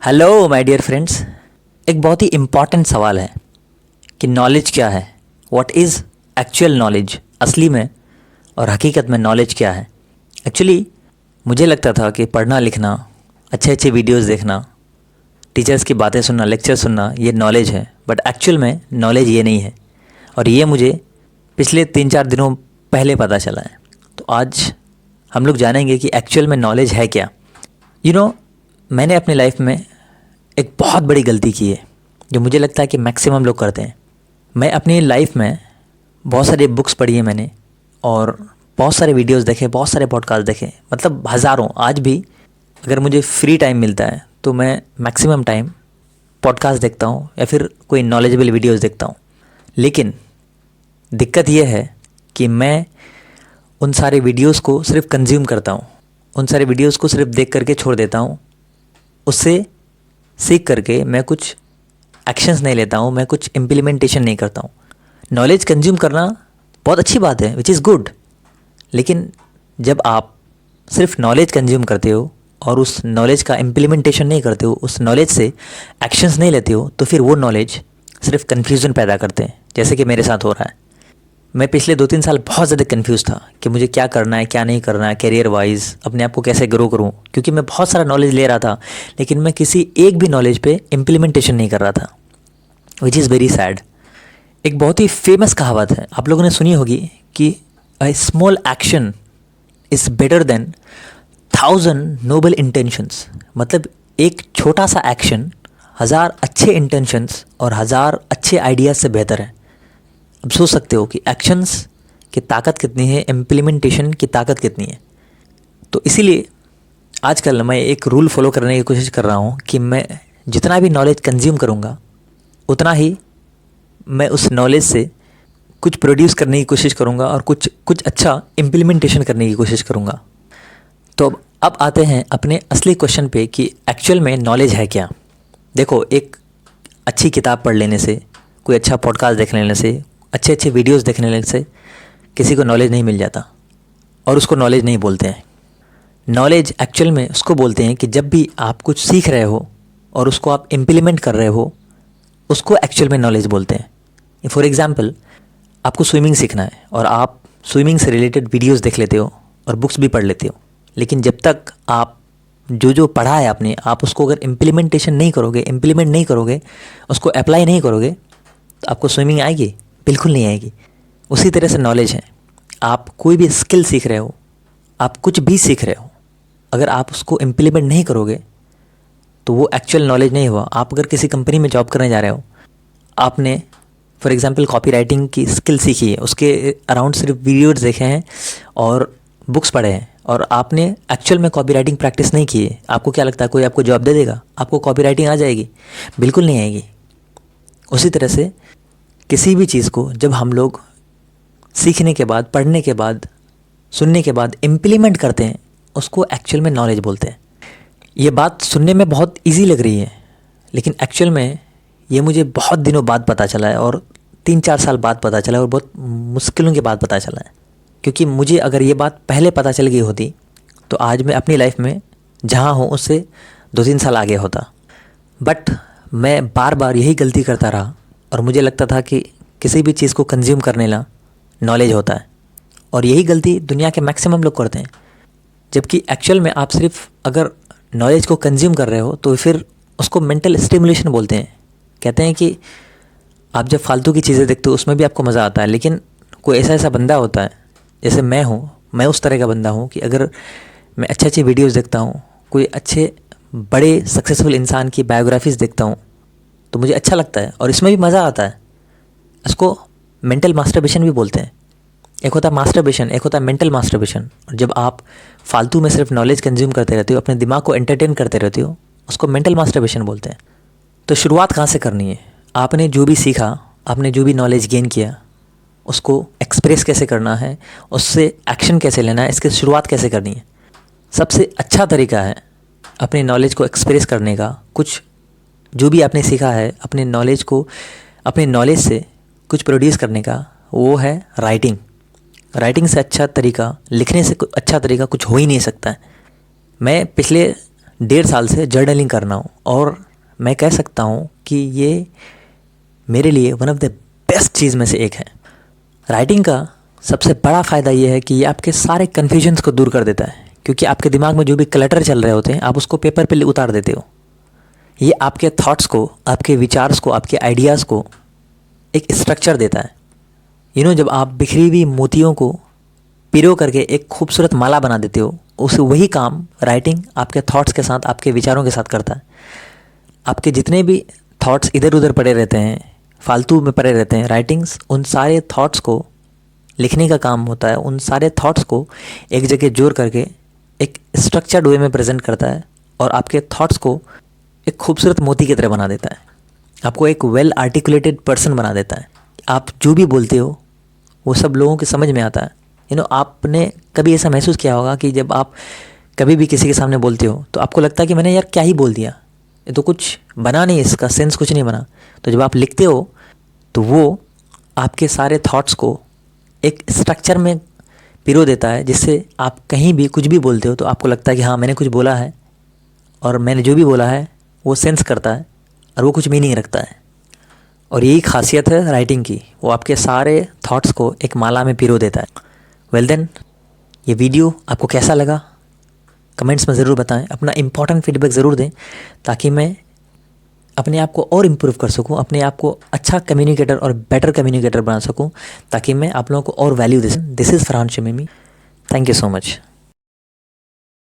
Hello my dear friends. एक बहुत ही important सवाल है कि नॉलेज क्या है। व्हाट इज़ एक्चुअल नॉलेज, असली में और हकीकत में नॉलेज क्या है। एक्चुअली मुझे लगता था कि पढ़ना लिखना, अच्छे अच्छे वीडियोस देखना, टीचर्स की बातें सुनना, लेक्चर सुनना ये नॉलेज है। बट एक्चुअल में नॉलेज ये नहीं है, और ये मुझे पिछले 3-4 दिनों पहले पता चला है। तो आज हम लोग जानेंगे कि एक्चुअल में नॉलेज है क्या। मैंने अपनी लाइफ में एक बहुत बड़ी गलती की है जो मुझे लगता है कि मैक्सिमम लोग करते हैं। मैं अपनी लाइफ में बहुत सारी बुक्स पढ़ी है मैंने, और बहुत सारे वीडियोस देखे, बहुत सारे पॉडकास्ट देखे, मतलब हज़ारों। आज भी अगर मुझे फ्री टाइम मिलता है तो मैं मैक्सिमम टाइम पॉडकास्ट देखता हूँ या फिर कोई नॉलेजेबल वीडियोस देखता हूँ। लेकिन दिक्कत यह है कि मैं उन सारे वीडियोस को सिर्फ कंज्यूम करता हूँ, उन सारे वीडियोस को सिर्फ देख करके छोड़ देता हूँ। उससे सीख करके मैं कुछ एक्शंस नहीं लेता हूँ, मैं कुछ इम्प्लीमेंटेशन नहीं करता हूँ। नॉलेज कंज्यूम करना बहुत अच्छी बात है, विच इज़ गुड। लेकिन जब आप सिर्फ नॉलेज कंज्यूम करते हो और उस नॉलेज का इम्प्लीमेंटेशन नहीं करते हो, उस नॉलेज से एक्शंस नहीं लेते हो, तो फिर वो नॉलेज सिर्फ कन्फ्यूज़न पैदा करते हैं, जैसे कि मेरे साथ हो रहा है। मैं पिछले 2-3 साल बहुत ज़्यादा कंफ्यूज था कि मुझे क्या करना है, क्या नहीं करना है, करियर वाइज अपने आप को कैसे ग्रो करूं, क्योंकि मैं बहुत सारा नॉलेज ले रहा था लेकिन मैं किसी एक भी नॉलेज पे इम्प्लीमेंटेशन नहीं कर रहा था, विच इज़ वेरी सैड। एक बहुत ही फेमस कहावत है, आप लोगों ने सुनी होगी कि a small action is better than 1000 noble intentions. मतलब एक छोटा सा एक्शन 1000 अच्छे इंटेंशंस और 1000 अच्छे आइडियाज़ से बेहतर है। अब सोच सकते हो कि एक्शंस की ताकत कितनी है, इम्प्लीमेंटेशन की ताकत कितनी है। तो इसीलिए आजकल मैं एक रूल फॉलो करने की कोशिश कर रहा हूँ कि मैं जितना भी नॉलेज कंज्यूम करूँगा उतना ही मैं उस नॉलेज से कुछ प्रोड्यूस करने की कोशिश करूँगा और कुछ कुछ अच्छा इम्प्लीमेंटेशन करने की कोशिश करूँगा। तो अब आते हैं अपने असली क्वेश्चन पे कि एक्चुअल में नॉलेज है क्या। देखो, एक अच्छी किताब पढ़ लेने से, कोई अच्छा पॉडकास्ट देख लेने से, अच्छे अच्छे वीडियोस देखने लेने से किसी को नॉलेज नहीं मिल जाता, और उसको नॉलेज नहीं बोलते हैं। नॉलेज एक्चुअल में उसको बोलते हैं कि जब भी आप कुछ सीख रहे हो और उसको आप इम्प्लीमेंट कर रहे हो, उसको एक्चुअल में नॉलेज बोलते हैं। फॉर एग्ज़ाम्पल, आपको स्विमिंग सीखना है और आप स्विमिंग से रिलेटेड वीडियोज़ देख लेते हो और बुक्स भी पढ़ लेते हो, लेकिन जब तक आप जो पढ़ा है आपने, आप उसको अगर इम्प्लीमेंट नहीं करोगे, उसको अप्लाई नहीं करोगे, तो आपको स्विमिंग आएगी? बिल्कुल नहीं आएगी। उसी तरह से नॉलेज है। आप कोई भी स्किल सीख रहे हो, आप कुछ भी सीख रहे हो, अगर आप उसको इम्प्लीमेंट नहीं करोगे तो वो एक्चुअल नॉलेज नहीं हुआ। आप अगर किसी कंपनी में जॉब करने जा रहे हो, आपने फॉर एग्जांपल कॉपी राइटिंग की स्किल सीखी है, उसके अराउंड सिर्फ वीडियोज़ देखे हैं और बुक्स पढ़े हैं, और आपने एक्चुअल में कॉपी राइटिंग प्रैक्टिस नहीं की है, आपको क्या लगता है कोई आपको जॉब दे देगा? आपको कॉपी राइटिंग आ जाएगी? बिल्कुल नहीं आएगी। उसी तरह से किसी भी चीज़ को जब हम लोग सीखने के बाद, पढ़ने के बाद, सुनने के बाद इम्प्लीमेंट करते हैं, उसको एक्चुअल में नॉलेज बोलते हैं। ये बात सुनने में बहुत इजी लग रही है, लेकिन एक्चुअल में ये मुझे बहुत दिनों बाद पता चला है, और 3-4 साल बाद पता चला है, और बहुत मुश्किलों के बाद पता चला है। क्योंकि मुझे अगर ये बात पहले पता चल गई होती तो आज मैं अपनी लाइफ में जहाँ हूँ उससे 2-3 साल आगे होता। बट मैं बार बार यही गलती करता रहा, और मुझे लगता था कि किसी भी चीज़ को कंज्यूम करने ला नॉलेज होता है, और यही गलती दुनिया के मैक्सिमम लोग करते हैं। जबकि एक्चुअल में आप सिर्फ अगर नॉलेज को कंज्यूम कर रहे हो तो फिर उसको मेंटल स्टिमुलेशन बोलते हैं। कहते हैं कि आप जब फालतू की चीज़ें देखते हो उसमें भी आपको मज़ा आता है, लेकिन कोई ऐसा बंदा होता है, जैसे मैं हूँ, मैं उस तरह का बंदा हूँ कि अगर मैं अच्छे अच्छे वीडियोज़ देखता हूँ, कोई अच्छे बड़े सक्सेसफुल इंसान की बायोग्राफीज़ देखता हूँ, तो मुझे अच्छा लगता है और इसमें भी मज़ा आता है। इसको मेंटल मास्टरबेशन भी बोलते हैं। एक होता है मास्टरबेशन, एक होता है मेंटल मास्टरबेशन। और जब आप फालतू में सिर्फ नॉलेज कंज्यूम करते रहते हो, अपने दिमाग को एंटरटेन करते रहते हो, उसको मेंटल मास्टरबेशन बोलते हैं। तो शुरुआत कहाँ से करनी है? आपने जो भी सीखा, आपने जो भी नॉलेज गेन किया, उसको एक्सप्रेस कैसे करना है, उससे एक्शन कैसे लेना है, इसकी शुरुआत कैसे करनी है। सबसे अच्छा तरीका है अपने नॉलेज को एक्सप्रेस करने का, कुछ जो भी आपने सीखा है अपने नॉलेज को, अपने नॉलेज से कुछ प्रोड्यूस करने का, वो है राइटिंग। राइटिंग से अच्छा तरीका, लिखने से अच्छा तरीका कुछ हो ही नहीं सकता है। मैं पिछले 1.5 साल से जर्नलिंग कर रहा हूँ और मैं कह सकता हूँ कि ये मेरे लिए वन ऑफ द बेस्ट चीज़ में से एक है। राइटिंग का सबसे बड़ा फ़ायदा ये है कि ये आपके सारे कन्फ्यूजन्स को दूर कर देता है, क्योंकि आपके दिमाग में जो भी क्लटर चल रहे होते हैं आप उसको पेपर पे उतार देते हो। ये आपके थॉट्स को, आपके विचार्स को, आपके आइडियाज़ को एक स्ट्रक्चर देता है। जब आप बिखरी हुई मोतियों को पिरो करके एक खूबसूरत माला बना देते हो, उस वही काम राइटिंग आपके थॉट्स के साथ, आपके विचारों के साथ करता है। आपके जितने भी थॉट्स इधर उधर पड़े रहते हैं, फालतू में पड़े रहते हैं, राइटिंग्स उन सारे थॉट्स को लिखने का काम होता है। उन सारे थॉट्स को एक जगह जोड़ करके एक स्ट्रक्चर्ड वे में प्रेजेंट करता है और आपके थॉट्स को एक खूबसूरत मोती की तरह बना देता है। आपको एक वेल आर्टिकुलेटेड पर्सन बना देता है। आप जो भी बोलते हो वो सब लोगों के समझ में आता है। आपने कभी ऐसा महसूस किया होगा कि जब आप कभी भी किसी के सामने बोलते हो तो आपको लगता है कि मैंने यार क्या ही बोल दिया, ये तो कुछ बना नहीं, इसका सेंस कुछ नहीं बना। तो जब आप लिखते हो तो वो आपके सारे थॉट्स को एक स्ट्रक्चर में पिरो देता है, जिससे आप कहीं भी कुछ भी बोलते हो तो आपको लगता है कि हाँ मैंने कुछ बोला है और मैंने जो भी बोला है वो सेंस करता है और वो कुछ मीनिंग रखता है। और यही खासियत है राइटिंग की, वो आपके सारे थॉट्स को एक माला में पिरो देता है। वेल देन, ये वीडियो आपको कैसा लगा कमेंट्स में ज़रूर बताएं। अपना इम्पॉर्टेंट फीडबैक ज़रूर दें ताकि मैं अपने आप को और इम्प्रूव कर सकूं, अपने आप को अच्छा कम्युनिकेटर और बेटर कम्युनिकेटर बना सकूं, ताकि मैं आप लोगों को और वैल्यू दे सकूं। This is Farhan Shamimi. Thank you so much.